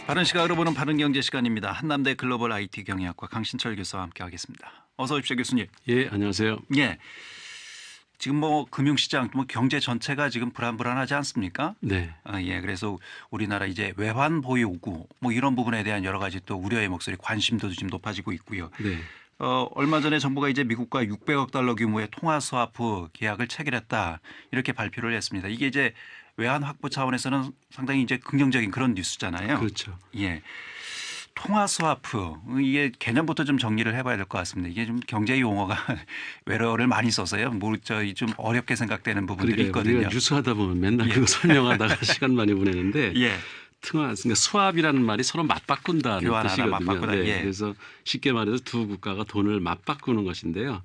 바른 시각으로 보는 바른 경제 시간입니다. 한남대 글로벌 IT 경영학과 강신철 교수와 함께하겠습니다. 어서 오십시오, 교수님. 예, 안녕하세요. 예. 지금 뭐 금융시장, 뭐 경제 전체가 지금 불안불안하지 않습니까? 네, 예. 그래서 우리나라 이제 외환 보유고 뭐 이런 부분에 대한 여러 가지 또 우려의 목소리, 관심도 지금 높아지고 있고요. 네, 얼마 전에 정부가 이제 미국과 600억 달러 규모의 통화 스와프 계약을 체결했다 이렇게 발표를 했습니다. 이게 이제 외환 확보 차원에서는 상당히 이제 긍정적인 그런 뉴스잖아요. 그렇죠. 예. 통화 스와프 이게 개념부터 좀 정리를 해봐야 될 것 같습니다. 이게 좀 경제 용어가 외래어를 많이 써서요. 저희 좀 어렵게 생각되는 부분들이 그러니까 있거든요. 우리가 뉴스하다 보면 맨날 예. 그거 설명하다가 시간 많이 보내는데 예. 그러니까 수합이라는 말이 서로 맞바꾼다는 교환하다, 뜻이거든요. 맞바꾸다. 네, 예. 그래서 쉽게 말해서 두 국가가 돈을 맞바꾸는 것인데요.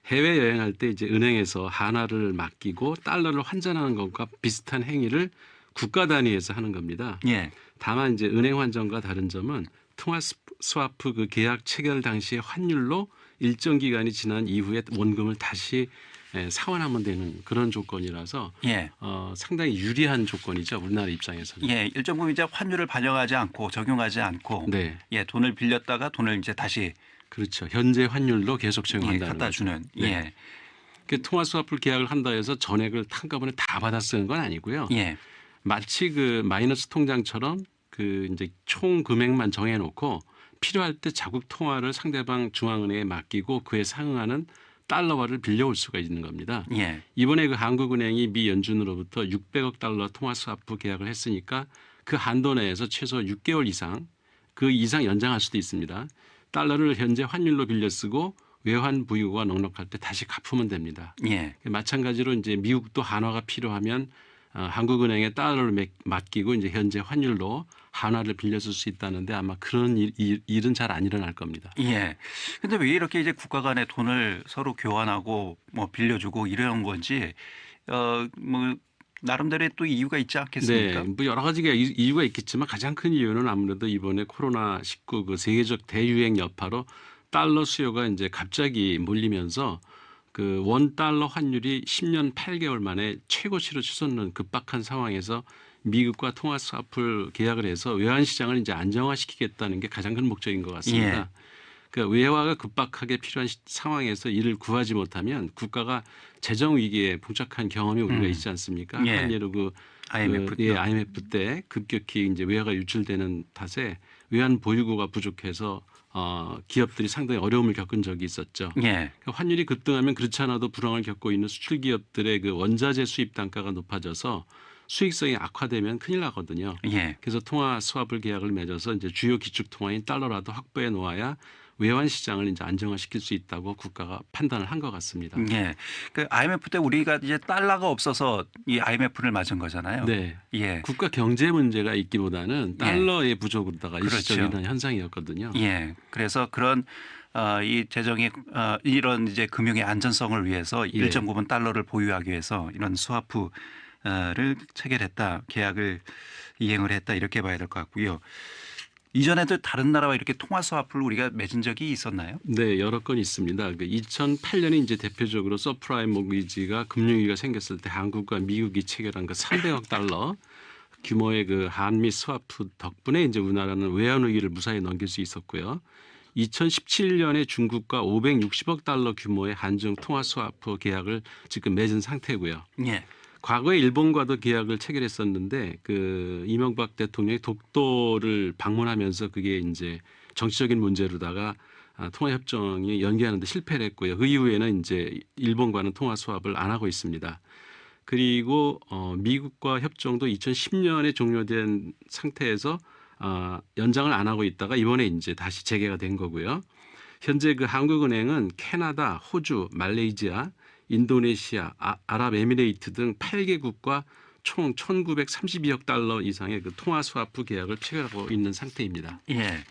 해외 여행할 때 이제 은행에서 한화를 맡기고 달러를 환전하는 것과 비슷한 행위를 국가 단위에서 하는 겁니다. 예. 다만 이제 은행 환전과 다른 점은 통화 스와프 그 계약 체결 당시의 환율로 일정 기간이 지난 이후에 원금을 다시 상환하면 되는 그런 조건이라서 예. 상당히 유리한 조건이죠. 우리나라 입장에서는. 예. 일정 부분 이제 환율을 반영하지 않고 적용하지 않고 네, 예, 돈을 빌렸다가 돈을 이제 다시 그렇죠. 현재 환율로 계속 예, 적용한다는 갖다 거죠. 주는 네. 예. 그 통화 스와프 계약을 한다 해서 전액을 한꺼번에 다 받아 쓰는 건 아니고요. 예. 마치 그 마이너스 통장처럼 그 이제 총 금액만 정해놓고 필요할 때 자국 통화를 상대방 중앙은행에 맡기고 그에 상응하는 달러화를 빌려올 수가 있는 겁니다. 예. 이번에 그 한국은행이 미 연준으로부터 600억 달러 통화 스와프 계약을 했으니까 그 한도 내에서 최소 6개월 이상 그 이상 연장할 수도 있습니다. 달러를 현재 환율로 빌려 쓰고 외환 보유고가 넉넉할 때 다시 갚으면 됩니다. 예. 마찬가지로 이제 미국도 한화가 필요하면 한국은행에 달러를 맡기고 이제 현재 환율로 한화를 빌려줄 수 있다는데 아마 그런 일은 잘 안 일어날 겁니다. 예. 근데 왜 이렇게 이제 국가 간에 돈을 서로 교환하고 뭐 빌려주고 이런 건지 뭐 나름대로의 또 이유가 있지 않겠습니까? 네, 뭐 여러 가지가 이유가 있겠지만 가장 큰 이유는 아무래도 이번에 코로나19 그 세계적 대유행 여파로 달러 수요가 이제 갑자기 몰리면서 그 원 달러 환율이 10년 8개월 만에 최고치로 치솟는 급박한 상황에서 미국과 통화 스와프를 계약을 해서 외환 시장을 이제 안정화시키겠다는 게 가장 큰 목적인 것 같습니다. 그러니까 외화가 급박하게 필요한 상황에서 이를 구하지 못하면 국가가 재정 위기에 봉착한 경험이 우리가 있지 않습니까? 예. 한 예로 IMF 때. IMF 때 급격히 이제 외화가 유출되는 탓에 외환 보유고가 부족해서 기업들이 상당히 어려움을 겪은 적이 있었죠. 예. 그러니까 환율이 급등하면 그렇지 않아도 불황을 겪고 있는 수출 기업들의 그 원자재 수입 단가가 높아져서 수익성이 악화되면 큰일 나거든요. 예. 그래서 통화 스왑을 계약을 맺어서 이제 주요 기축 통화인 달러라도 확보해 놓아야 외환 시장을 이제 안정화시킬 수 있다고 국가가 판단을 한 것 같습니다. 예. 그 IMF 때 우리가 이제 달러가 없어서 이 IMF를 맞은 거잖아요. 네. 예. 국가 경제 문제가 있기보다는 달러의 부족으로다가 그렇죠. 일시적인 현상이었거든요. 예. 그래서 그런 이 재정의 이런 이제 금융의 안전성을 위해서 일정 부분 달러를 보유하기 위해서 이런 스와프를 체결했다, 계약을 이행을 했다 이렇게 봐야 될 것 같고요. 이전에도 다른 나라와 이렇게 통화 스와프를 우리가 맺은 적이 있었나요? 네, 여러 건 있습니다. 2008년에 이제 대표적으로 서프라임 모기지가 금융위기가 생겼을 때 한국과 미국이 체결한 그 300억 달러 규모의 그 한미 스와프 덕분에 이제 우리나라는 외환 위기를 무사히 넘길 수 있었고요. 2017년에 중국과 560억 달러 규모의 한중 통화 스와프 계약을 지금 맺은 상태고요. 예. 과거에 일본과도 계약을 체결했었는데 그 이명박 대통령이 독도를 방문하면서 그게 이제 정치적인 문제로다가 통화 협정이 연기하는데 실패를 했고요. 그 이후에는 이제 일본과는 통화 수합을 안 하고 있습니다. 그리고 미국과 협정도 2010년에 종료된 상태에서 연장을 안 하고 있다가 이번에 이제 다시 재개가 된 거고요. 현재 그 한국은행은 캐나다, 호주, 말레이시아, 인도네시아, 아랍에미레이트 등 8개국과 총 1,932억 달러 이상의 그 통화 스와프 계약을 체결하고 있는 상태입니다. 예.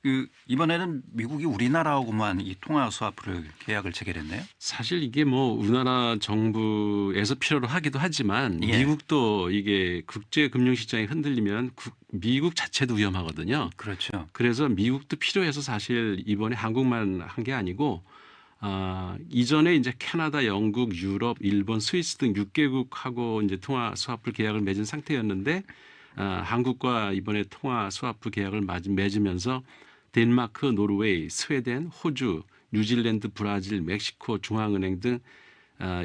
그 이번에는 미국이 우리나라하고만 이 통화 스와프를 계약을 체결했네요. 사실 이게 뭐 우리나라 정부에서 필요로 하기도 하지만 예. 미국도 이게 국제 금융 시장이 흔들리면 미국 자체도 위험하거든요. 그렇죠. 그래서 미국도 필요해서 사실 이번에 한국만 한 게 아니고 이전에 이제 캐나다, 영국, 유럽, 일본, 스위스 등 6개국하고 이제 통화 스와프 계약을 맺은 상태였는데 한국과 이번에 통화 스와프 계약을 맺으면서 덴마크, 노르웨이, 스웨덴, 호주, 뉴질랜드, 브라질, 멕시코, 중앙은행 등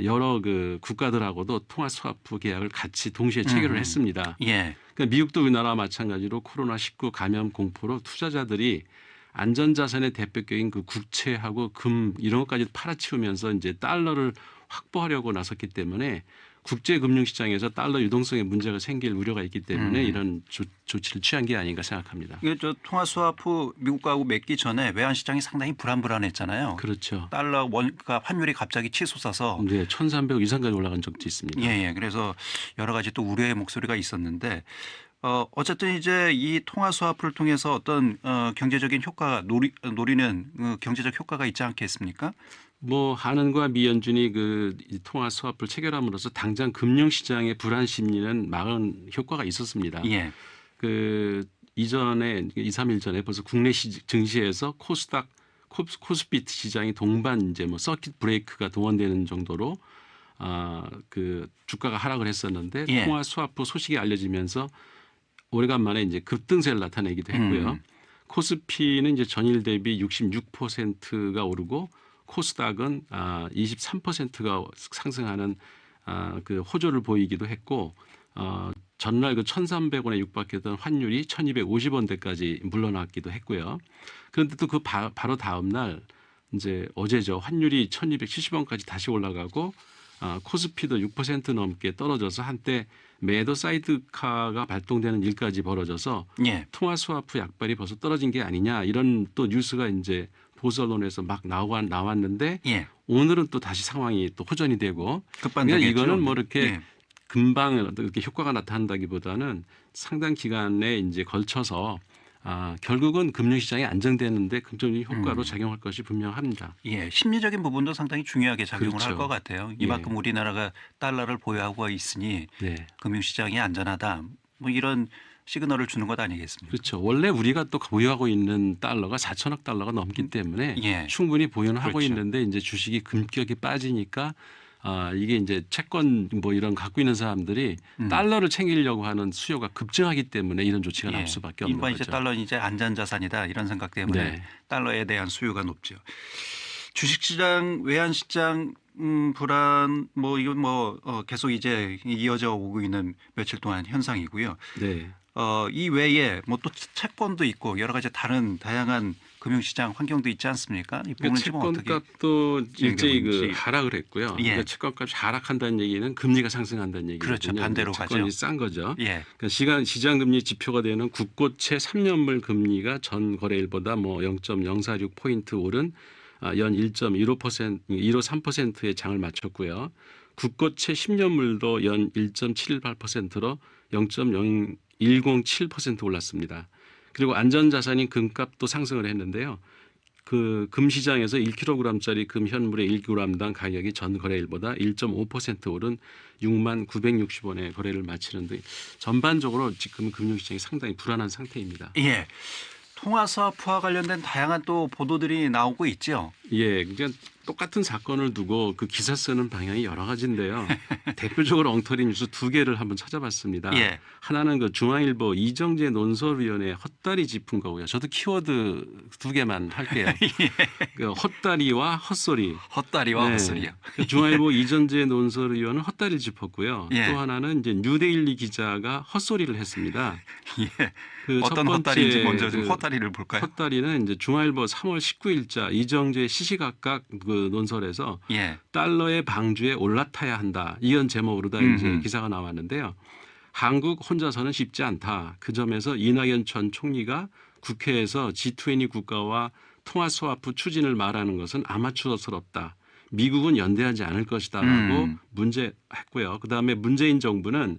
여러 그 국가들하고도 통화 스와프 계약을 같이 동시에 체결을 했습니다. 예. 그러니까 미국도 우리나라와 마찬가지로 코로나19 감염 공포로 투자자들이 안전자산의 대표격인 그 국채하고 금 이런 것까지 팔아치우면서 이제 달러를 확보하려고 나섰기 때문에 국제금융시장에서 달러 유동성에 문제가 생길 우려가 있기 때문에 이런 조치를 취한 게 아닌가 생각합니다. 이게 저 통화 스와프 미국하고 맺기 전에 외환 시장이 상당히 불안했잖아요. 그렇죠. 달러 원가 환율이 갑자기 치솟아서 네, 1,300 이상까지 올라간 적도 있습니다. 예. 그래서 여러 가지 또 우려의 목소리가 있었는데 어쨌든 이제 이 통화 스와프를 통해서 어떤 경제적인 효과가 노리는 경제적 효과가 있지 않겠습니까? 뭐 한은과 미연준이 이 통화 스와프를 체결함으로써 당장 금융시장의 불안 심리는 막은 효과가 있었습니다. 예. 그 이전에 2, 3일 전에 벌써 국내 증시에서 코스닥, 코스피트 시장이 동반 이제 뭐 서킷 브레이크가 동원되는 정도로 그 주가가 하락을 했었는데 예. 통화 스와프 소식이 알려지면서 오래간만에 이제 급등세를 나타내기도 했고요. 코스피는 이제 전일 대비 66%가 오르고 코스닥은 23%가 상승하는 그 호조를 보이기도 했고 전날 그 1,300원에 육박했던 환율이 1,250원대까지 물러났기도 했고요. 그런데 또 그 바로 다음 날 이제 어제죠. 환율이 1,270원까지 다시 올라가고 코스피도 6% 넘게 떨어져서 한때 매도 사이드카가 발동되는 일까지 벌어져서 예. 통화 스와프 약발이 벌써 떨어진 게 아니냐 이런 또 뉴스가 이제 보수 언론에서 막 나왔는데 예. 오늘은 또 다시 상황이 또 호전이 되고 급반등했죠. 그러니까 이거는 뭐 이렇게 예. 금방 이렇게 효과가 나타난다기보다는 상당 기간에 이제 걸쳐서 결국은 금융시장이 안정되는데 긍정적인 효과로 작용할 것이 분명합니다. 예, 심리적인 부분도 상당히 중요하게 작용을 그렇죠. 할 것 같아요. 이만큼 우리나라가 달러를 보유하고 있으니 네. 금융시장이 안전하다. 뭐 이런 시그널을 주는 것 아니겠습니까? 그렇죠. 원래 우리가 또 보유하고 있는 달러가 4천억 달러가 넘기 때문에 예. 충분히 보유는 하고 그렇죠. 있는데 이제 주식이 급격히 빠지니까 이게 이제 채권 뭐 이런 갖고 있는 사람들이 달러를 챙기려고 하는 수요가 급증하기 때문에 이런 조치가 나올 수밖에 없는 이번 거죠. 이제 달러는 이제 안전자산이다 이런 생각 때문에 네. 달러에 대한 수요가 높죠. 주식시장, 외환시장 불안 뭐 이건 뭐 계속 이제 이어져 오고 있는 며칠 동안 현상이고요. 네. 이 외에 뭐 또 채권도 있고 여러 가지 다른 다양한 금융시장 환경도 있지 않습니까? 이 부분은 지금 어떻게 채권값도 일제히 보는지. 하락을 했고요. 예. 그러니까 채권값이 하락한다는 얘기는 금리가 상승한다는 얘기거든요. 그렇죠. 반대로 채권이 가죠. 싼 거죠. 예. 그러니까 시장 금리 지표가 되는 국고채 3년물 금리가 전 거래일보다 뭐 0.046 포인트 오른 연 1.15% 1.53%의 장을 마쳤고요. 국고채 10년물도 연 1.78%로 0.0107% 올랐습니다. 그리고 안전자산인 금값도 상승을 했는데요. 그 금시장에서 1kg짜리 금 현물의 1g당 가격이 전 거래일보다 1.5% 오른 6만 960원에 거래를 마치는 등 전반적으로 지금 금융시장이 상당히 불안한 상태입니다. 예. 통화 스와프와 관련된 다양한 또 보도들이 나오고 있죠. 예, 그러니까 똑같은 사건을 두고 그 기사 쓰는 방향이 여러 가지인데요. 대표적으로 엉터리 뉴스 두 개를 한번 찾아봤습니다. 예. 하나는 그 중앙일보 이정재 논설위원회 헛다리 짚은 거고요. 저도 키워드 두 개만 할게요. 그 헛다리와 헛소리. 헛다리와 네. 헛소리요. 그 중앙일보 이정재 논설위원은 헛다리를 짚었고요. 예. 또 하나는 이제 뉴데일리 기자가 헛소리를 했습니다. 예. 그 첫 어떤 번째 헛다리인지 먼저 좀 그 헛다리를 볼까요? 헛다리는 이제 중앙일보 3월 19일자 이정재 시시각각 그 논설에서 예. 달러의 방주에 올라타야 한다. 이런 제목으로다 이제 기사가 나왔는데요. 한국 혼자서는 쉽지 않다. 그 점에서 이낙연 전 총리가 국회에서 G20 국가와 통화 스와프 추진을 말하는 것은 아마추어스럽다. 미국은 연대하지 않을 것이다라고 문제했고요. 그다음에 문재인 정부는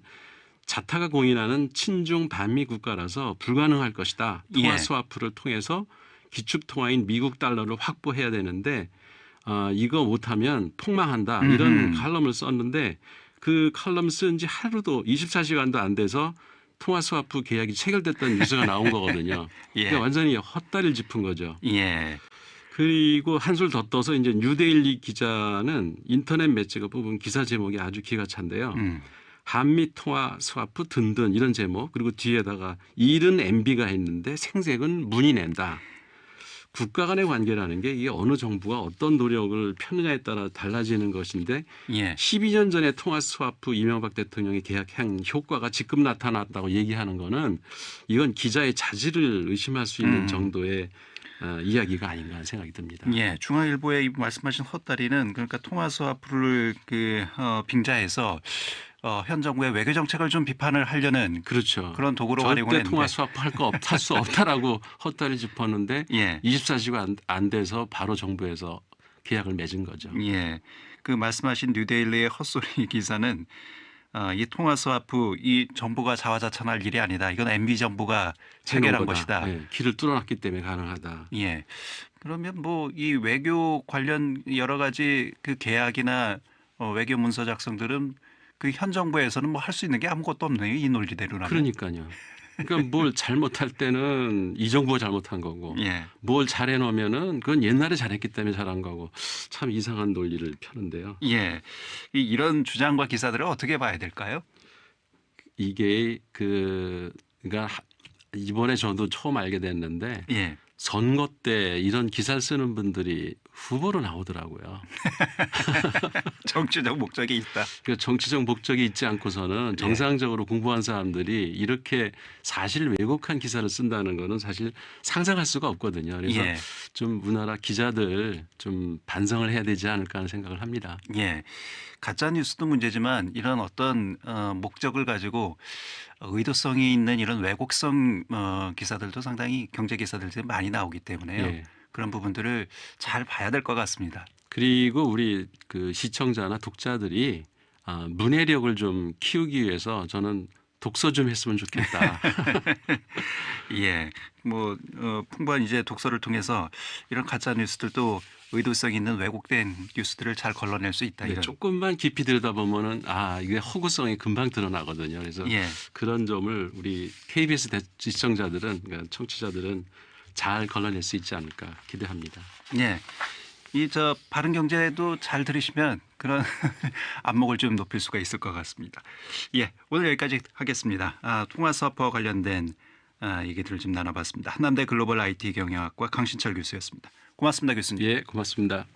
자타가 공인하는 친중 반미 국가라서 불가능할 것이다. 통화 예. 스와프를 통해서 기축 통화인 미국 달러를 확보해야 되는데 이거 못하면 폭망한다. 이런 칼럼을 썼는데 그 칼럼 쓴 지 하루도 24시간도 안 돼서 통화 스와프 계약이 체결됐다는 뉴스가 나온 거거든요. 예. 그러니까 완전히 헛다리를 짚은 거죠. 예. 그리고 한술 더 떠서 이제 뉴데일리 기자는 인터넷 매체가 뽑은 기사 제목이 아주 기가 찬데요. 한미 통화 스와프 든든 이런 제목 그리고 뒤에다가 일은 MB가 했는데 생색은 문이 낸다. 국가 간의 관계라는 게 이게 어느 정부가 어떤 노력을 펴느냐에 따라 달라지는 것인데 예. 12년 전에 통화 스와프 이명박 대통령이 계약한 효과가 지금 나타났다고 얘기하는 거는 이건 기자의 자질을 의심할 수 있는 정도의 이야기가 아닌가 하는 생각이 듭니다. 예, 중앙일보에 이 말씀하신 헛다리는 그러니까 통화 스와프를 빙자해서 현 정부의 외교 정책을 좀 비판을 하려는 그렇죠. 그런 도구로 활용을 절대 했는데 통화 스와프 할 수 없다라고 헛다리 짚었는데 예, 24시간 안 돼서 바로 정부에서 계약을 맺은 거죠. 예, 그 말씀하신 뉴데일리의 헛소리 기사는 이 통화 스와프 이 정부가 자화자찬할 일이 아니다. 이건 MB 정부가 체결한 해놓은 거다. 것이다. 예, 길을 뚫어놨기 때문에 가능하다. 예. 그러면 뭐 이 외교 관련 여러 가지 그 계약이나 외교 문서 작성들은 그 현 정부에서는 뭐 할 수 있는 게 아무것도 없네요. 이 논리대로라면. 그러니까요. 그러니까 뭘 잘못할 때는 이 정부가 잘못한 거고 예. 뭘 잘해놓으면은 그건 옛날에 잘했기 때문에 잘한 거고 참 이상한 논리를 펴는데요. 예. 이런 주장과 기사들을 어떻게 봐야 될까요? 이게 그러니까 이번에 저도 처음 알게 됐는데 예. 선거 때 이런 기사를 쓰는 분들이 후보로 나오더라고요. 정치적 목적이 있다. 그 정치적 목적이 있지 않고서는 정상적으로 공부한 사람들이 이렇게 사실 왜곡한 기사를 쓴다는 거는 사실 상상할 수가 없거든요. 그래서 예. 좀 우리나라 기자들 좀 반성을 해야 되지 않을까 하는 생각을 합니다. 예. 가짜 뉴스도 문제지만 이런 어떤 목적을 가지고 의도성이 있는 이런 왜곡성 기사들도 상당히 경제 기사들도 많이 나오기 때문에요. 예. 그런 부분들을 잘 봐야 될 것 같습니다. 그리고 우리 그 시청자나 독자들이 문해력을 좀 키우기 위해서 저는 독서 좀 했으면 좋겠다. 예. 뭐 풍부한 이제 독서를 통해서 이런 가짜 뉴스들도 의도성 있는 왜곡된 뉴스들을 잘 걸러낼 수 있다. 네, 이런. 조금만 깊이 들여다보면은 이게 허구성이 금방 드러나거든요. 그래서 예. 그런 점을 우리 KBS 시청자들은 그러니까 청취자들은 잘 걸러낼 수 있지 않을까 기대합니다. 예. 이 바른 경제도 잘 들으시면 그런 안목을 좀 높일 수가 있을 것 같습니다. 예. 오늘 여기까지 하겠습니다. 통화 스와프와 관련된 얘기들을 좀 나눠봤습니다. 한남대 글로벌 IT 경영학과 강신철 교수였습니다. 고맙습니다, 교수님. 예, 고맙습니다.